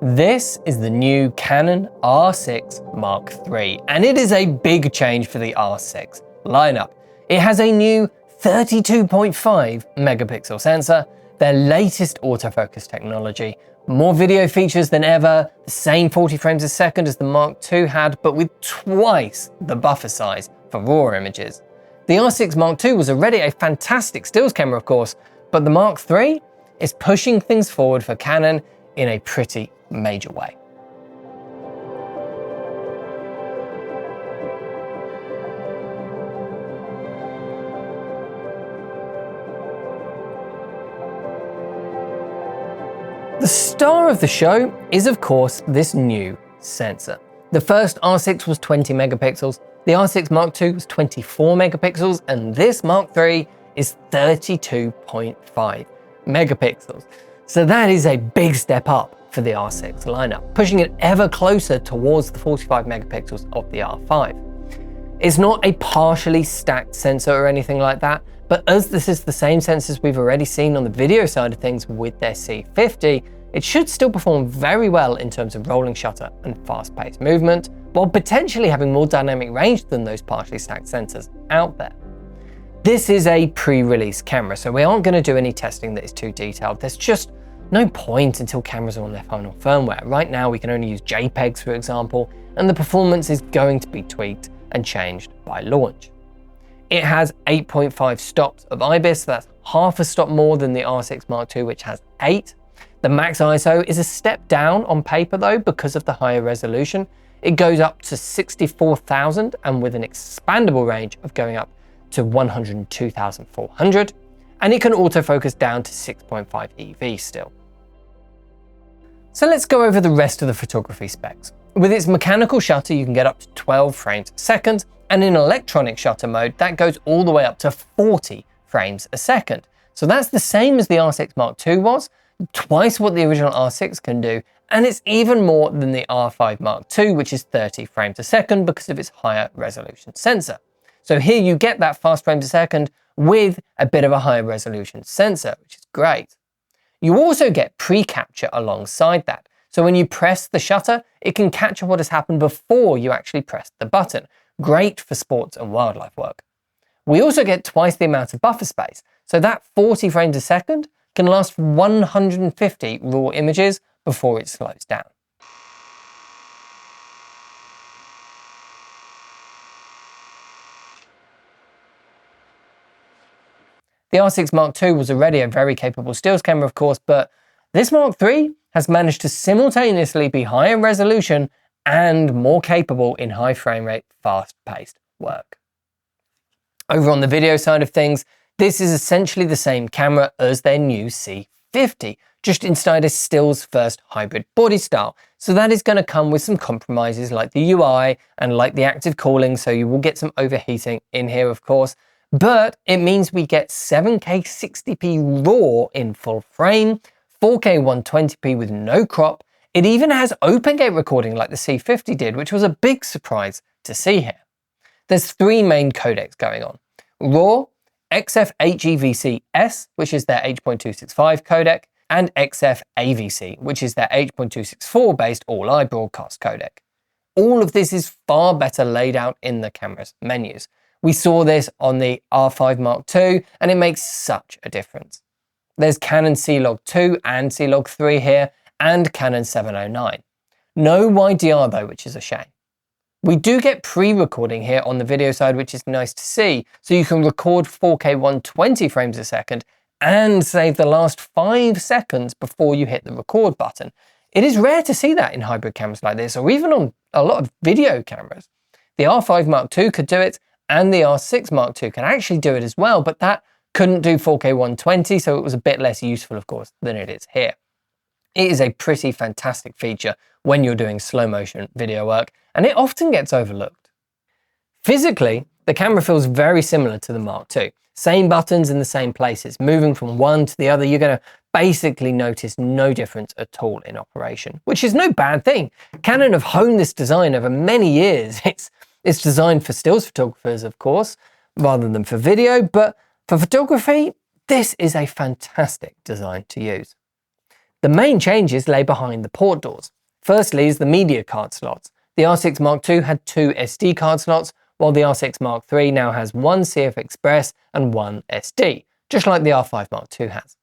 This is the new Canon R6 Mark III, and it is a big change for the R6 lineup. It has a new 32.5 megapixel sensor, their latest autofocus technology, more video features than ever, the same 40 frames a second as the Mark II had, but with twice the buffer size for RAW images. The R6 Mark II was already a fantastic stills camera, of course, but the Mark III is pushing things forward for Canon in a pretty major way. The star of the show is, of course, this new sensor. The first R6 was 20 megapixels, the R6 Mark II was 24 megapixels, and this Mark III is 32.5 megapixels. So that is a big step up for the R6 lineup, pushing it ever closer towards the 45 megapixels of the R5. It's not a partially stacked sensor or anything like that, but as this is the same sensors we've already seen on the video side of things with their C50, it should still perform very well in terms of rolling shutter and fast-paced movement, while potentially having more dynamic range than those partially stacked sensors out there. This is a pre-release camera, so we aren't going to do any testing that is too detailed. There's just no point until cameras are on their final firmware. Right now we can only use JPEGs, for example, and the performance is going to be tweaked and changed by launch. It has 8.5 stops of IBIS, so that's half a stop more than the R6 Mark II, which has 8. The max ISO is a step down on paper though because of the higher resolution. It goes up to 64,000 and with an expandable range of going up to 102,400, and it can autofocus down to 6.5 EV still. So let's go over the rest of the photography specs. With its mechanical shutter, you can get up to 12 frames a second, and in electronic shutter mode, that goes all the way up to 40 frames a second. So that's the same as the R6 Mark II was, twice what the original R6 can do, and it's even more than the R5 Mark II, which is 30 frames a second because of its higher resolution sensor. So here you get that fast frames a second with a bit of a higher resolution sensor, which is great. You also get pre-capture alongside that. So when you press the shutter, it can capture what has happened before you actually press the button. Great for sports and wildlife work. We also get twice the amount of buffer space. So that 40 frames a second can last for 150 raw images before it slows down. The R6 Mark II was already a very capable stills camera, of course, but this Mark III has managed to simultaneously be higher resolution and more capable in high frame rate, fast-paced work. Over on the video side of things, this is essentially the same camera as their new C50, just inside a stills first hybrid body style. So that is going to come with some compromises like the UI and like the active cooling, so you will get some overheating in here, of course. But it means we get 7K 60p RAW in full frame, 4K 120p with no crop. It even has open gate recording like the C50 did, which was a big surprise to see here. There's 3 main codecs going on: RAW, XF-HEVC-S, which is their H.265 codec, and XF-AVC, which is their H.264 based all-I broadcast codec. All of this is far better laid out in the camera's menus. We saw this on the R5 Mark II, and it makes such a difference. There's Canon C-Log2 and C-Log3 here, and Canon 709. No YDR though, which is a shame. We do get pre-recording here on the video side, which is nice to see, so you can record 4K 120 frames a second and save the last 5 seconds before you hit the record button. It is rare to see that in hybrid cameras like this, or even on a lot of video cameras. The R5 Mark II could do it, and the R6 Mark II can actually do it as well, but that couldn't do 4K 120, so it was a bit less useful, of course, than it is here. It is a pretty fantastic feature when you're doing slow motion video work, and it often gets overlooked. Physically, the camera feels very similar to the Mark II. Same buttons in the same places. Moving from one to the other, you're going to basically notice no difference at all in operation, which is no bad thing. Canon have honed this design over many years. It's designed for stills photographers, of course, rather than for video, but for photography, this is a fantastic design to use. The main changes lay behind the port doors. Firstly is the media card slots. The R6 Mark II had 2 SD card slots, while the R6 Mark III now has 1 CF Express and 1 SD, just like the R5 Mark II has.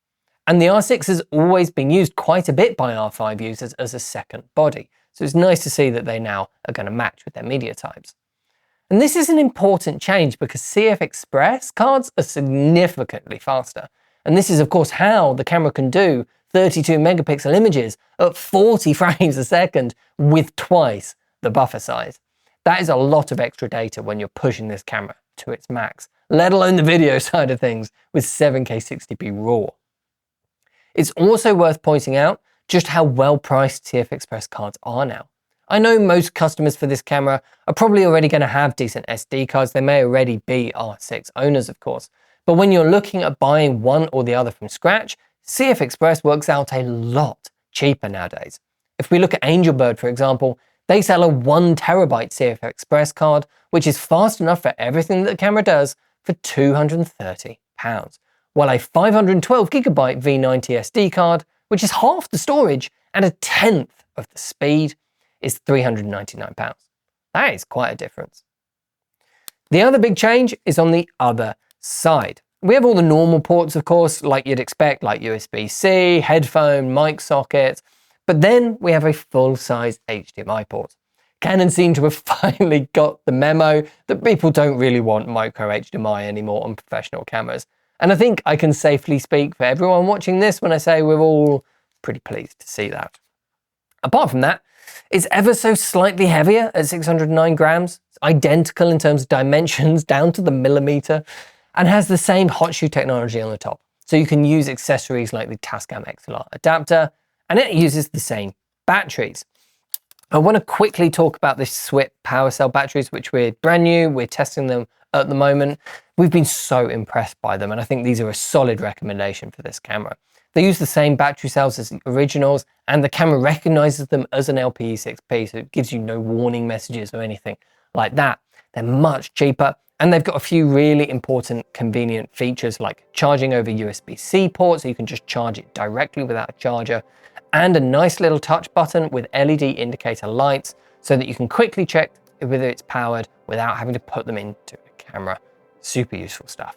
And the R6 has always been used quite a bit by R5 users as a second body, so it's nice to see that they now are going to match with their media types. And this is an important change because CF Express cards are significantly faster. And this is of course how the camera can do 32 megapixel images at 40 frames a second with twice the buffer size. That is a lot of extra data when you're pushing this camera to its max, let alone the video side of things with 7K 60p RAW. It's also worth pointing out just how well priced CF Express cards are now. I know most customers for this camera are probably already going to have decent SD cards. They may already be R6 owners, of course. But when you're looking at buying one or the other from scratch, CF Express works out a lot cheaper nowadays. If we look at Angelbird, for example, they sell a 1 terabyte CF Express card, which is fast enough for everything that the camera does, for £230, while a 512 gigabyte V90 SD card, which is half the storage and a tenth of the speed, is £399. That is quite a difference. The other big change is on the other side. We have all the normal ports, of course, like you'd expect, like USB-C, headphone, mic sockets, but then we have a full-size HDMI port. Canon seem to have finally got the memo that people don't really want micro HDMI anymore on professional cameras. And I think I can safely speak for everyone watching this when I say we're all pretty pleased to see that. Apart from that, it's ever so slightly heavier at 609 grams. It's identical in terms of dimensions down to the millimeter and has the same hot shoe technology on the top. So you can use accessories like the Tascam XLR adapter, and it uses the same batteries. I want to quickly talk about the SWIP power cell batteries, which we're brand new. We're testing them at the moment. We've been so impressed by them, and I think these are a solid recommendation for this camera. They use the same battery cells as the originals, and the camera recognizes them as an LPE6P, so it gives you no warning messages or anything like that. They're much cheaper, and they've got a few really important convenient features like charging over USB-C ports, so you can just charge it directly without a charger, and a nice little touch button with LED indicator lights so that you can quickly check whether it's powered without having to put them into a camera. Super useful stuff.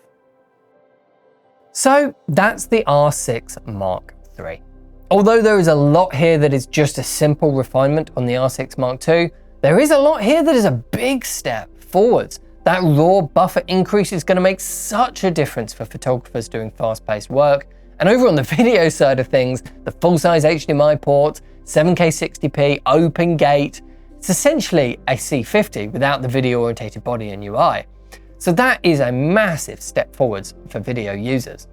So that's the R6 Mark III. Although there is a lot here that is just a simple refinement on the R6 Mark II, there is a lot here that is a big step forwards. That RAW buffer increase is going to make such a difference for photographers doing fast-paced work. And over on the video side of things, the full-size HDMI port, 7K 60p, open gate, it's essentially a C50 without the video-oriented body and UI. So that is a massive step forwards for video users.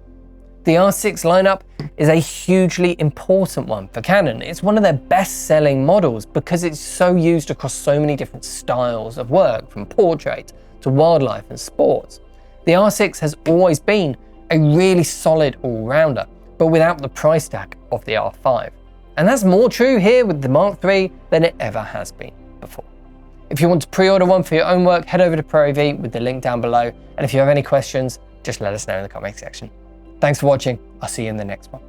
The R6 lineup is a hugely important one for Canon. It's one of their best-selling models because it's so used across so many different styles of work, from portrait to wildlife and sports. The R6 has always been a really solid all-rounder, but without the price tag of the R5. And that's more true here with the Mark III than it ever has been before. If you want to pre-order one for your own work, head over to ProAV with the link down below. And if you have any questions, just let us know in the comment section. Thanks for watching. I'll see you in the next one.